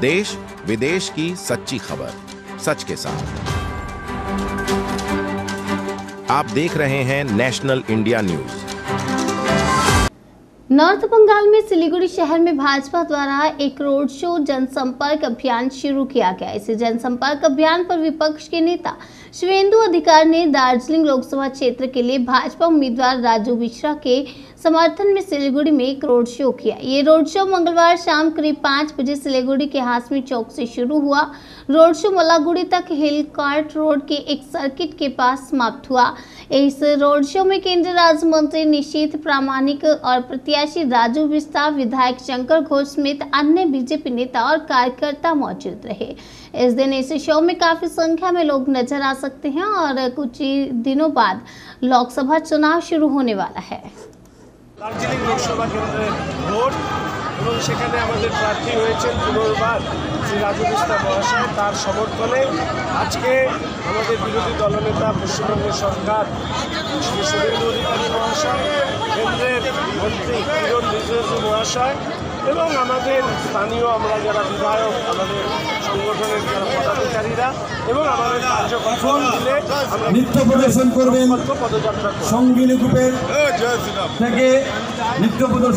देश विदेश की सच्ची खबर सच के साथ। आप देख रहे हैं national India news. North Bengal में सिलीगुड़ी शहर में भाजपा द्वारा एक रोड शो जनसंपर्क अभियान शुरू किया गया। इस जनसंपर्क अभियान पर विपक्ष के नेता शुवेंदु अधिकारी ने दार्जिलिंग लोकसभा क्षेत्र के लिए भाजपा उम्मीदवार राजू मिश्रा के समर्थन में सिलीगुड़ी में एक रोड शो किया। ये रोड शो मंगलवार शाम करीब 5 बजे सिलीगुड़ी के हाशमी चौक से शुरू हुआ। रोड शो मल्लागुड़ी तक हिल कार्ट रोड के एक सर्किट के पास समाप्त हुआ। इस रोड शो में केंद्रीय राज्य मंत्री निशीथ प्रामाणिक और प्रत्याशी राजू मिश्रा, विधायक शंकर घोष समेत अन्य बीजेपी नेता और कार्यकर्ता मौजूद रहे। इस दिन इस शो में काफी संख्या में लोग नजर आ सकते हैं और कुछ ही दिनों बाद लोकसभा चुनाव शुरू होने वाला है। दार्जिलिंग लोकसभा केंद्रे भोट এবং সেখানে আমাদের প্রার্থী হয়েছেন পুনর্বার শ্রী রাজু মিশ্রা মহাশয়। তার সমর্থনে আজকে আমাদের বিরোধী দলনেতা পশ্চিমবঙ্গ সরকার শ্রী শুভেন্দু অধিকারী মহাশয়, কেন্দ্রের মন্ত্রী কিরণ রিজিজু মহাশয় এবং আমাদের স্থানীয় আমরা যারা বিধায়ক, আমাদের সংগঠনের যারা পদাধিকারীরা এবং আমাদের কার্যকর্তা মিলে আমরা নৃত্য প্রদর্শন করবেন। পদযাত্রা সঙ্গীনী গ্রুপের থেকে নৃত্য প্রদর্শন